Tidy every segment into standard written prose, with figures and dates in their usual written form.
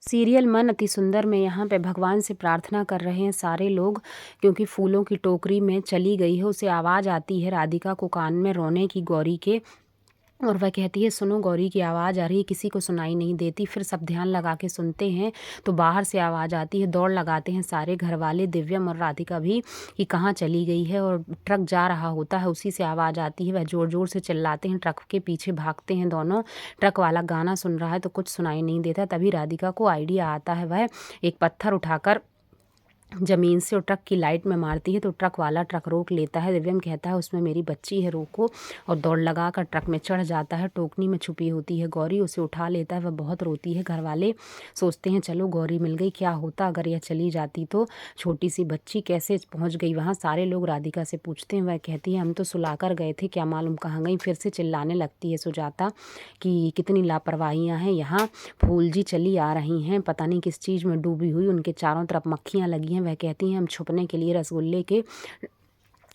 Serial मन अति सुंदर में यहाँ पे भगवान से प्रार्थना कर रहे हैं सारे लोग, क्योंकि फूलों की टोकरी में चली गई है। उसे आवाज़ आती है राधिका को कान में रोने की गौरी के, और वह कहती है सुनो गौरी की आवाज़ आ रही है, किसी को सुनाई नहीं देती। फिर सब ध्यान लगा के सुनते हैं तो बाहर से आवाज़ आती है। दौड़ लगाते हैं सारे घर वाले, दिव्यम और राधिका भी, कि कहाँ चली गई है। और ट्रक जा रहा होता है, उसी से आवाज़ आती है। वह ज़ोर ज़ोर से चिल्लाते हैं, ट्रक के पीछे भागते हैं दोनों। ट्रक वाला गाना सुन रहा है तो कुछ सुनाई नहीं देता। तभी राधिका को आइडिया आता है, वह एक पत्थर उठाकर ज़मीन से और ट्रक की लाइट में मारती है तो ट्रक वाला ट्रक रोक लेता है। दिव्यम कहता है उसमें मेरी बच्ची है, रोको, और दौड़ लगाकर ट्रक में चढ़ जाता है। टोकनी में छुपी होती है गौरी, उसे उठा लेता है। वह बहुत रोती है। घर वाले सोचते हैं चलो गौरी मिल गई, क्या होता अगर यह चली जाती तो। छोटी सी बच्ची कैसे पहुंच गई वहाँ। सारे लोग राधिका से पूछते हैं, वह कहती है हम तो सुलाकर गए थे, क्या मालूम कहाँ गई। फिर से चिल्लाने लगती है सुजाता कि कितनी लापरवाहियाँ हैं यहाँ, फूल जी चली आ रही हैं, पता नहीं किस चीज़ में डूबी हुई, उनके चारों तरफ मक्खियाँ लगी हैं। वह कहती हैं हम छुपने के लिए रसगुल्ले के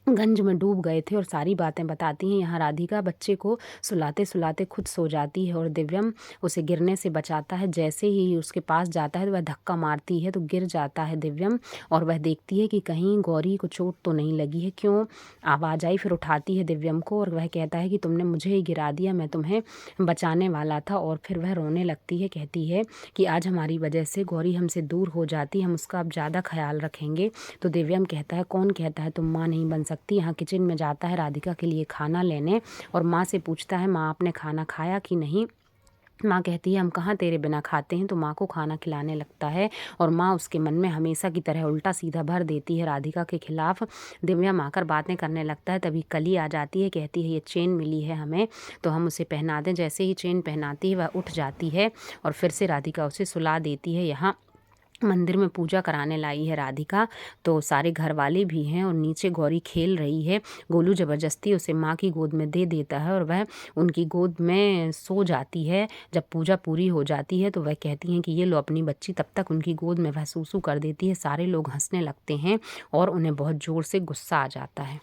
गंज में डूब गए थे, और सारी बातें बताती हैं। यहाँ राधिका बच्चे को सुलाते सुलाते खुद सो जाती है और दिव्यम उसे गिरने से बचाता है। जैसे ही उसके पास जाता है तो वह धक्का मारती है तो गिर जाता है दिव्यम, और वह देखती है कि कहीं गौरी को चोट तो नहीं लगी है, क्यों आवाज़ आई। फिर उठाती है दिव्यम को और वह कहता है कि तुमने मुझे ही गिरा दिया, मैं तुम्हें बचाने वाला था। और फिर वह रोने लगती है, कहती है कि आज हमारी वजह से गौरी हमसे दूर हो जाती, हम उसका अब ज़्यादा ख्याल रखेंगे। तो दिव्यम कहता है कौन कहता है तुम माँ नहीं बन सकती। यहाँ किचन में जाता है राधिका के लिए खाना लेने, और माँ से पूछता है माँ आपने खाना खाया कि नहीं। माँ कहती है हम कहाँ तेरे बिना खाते हैं। तो माँ को खाना खिलाने लगता है, और माँ उसके मन में हमेशा की तरह उल्टा सीधा भर देती है राधिका के खिलाफ। दिव्यम आकर बातें करने लगता है। तभी कली आ जाती है, कहती है ये चेन मिली है हमें तो हम उसे पहना दें। जैसे ही चेन पहनाती है वह उठ जाती है, और फिर से राधिका उसे सुला देती है। यहाँ मंदिर में पूजा कराने लाई है राधिका, तो सारे घर वाले भी हैं और नीचे गौरी खेल रही है। गोलू ज़बरदस्ती उसे माँ की गोद में दे देता है और वह उनकी गोद में सो जाती है। जब पूजा पूरी हो जाती है तो वह कहती हैं कि ये लो अपनी बच्ची। तब तक उनकी गोद में वह सूसू कर देती है। सारे लोग हंसने लगते हैं और उन्हें बहुत ज़ोर से गुस्सा आ जाता है।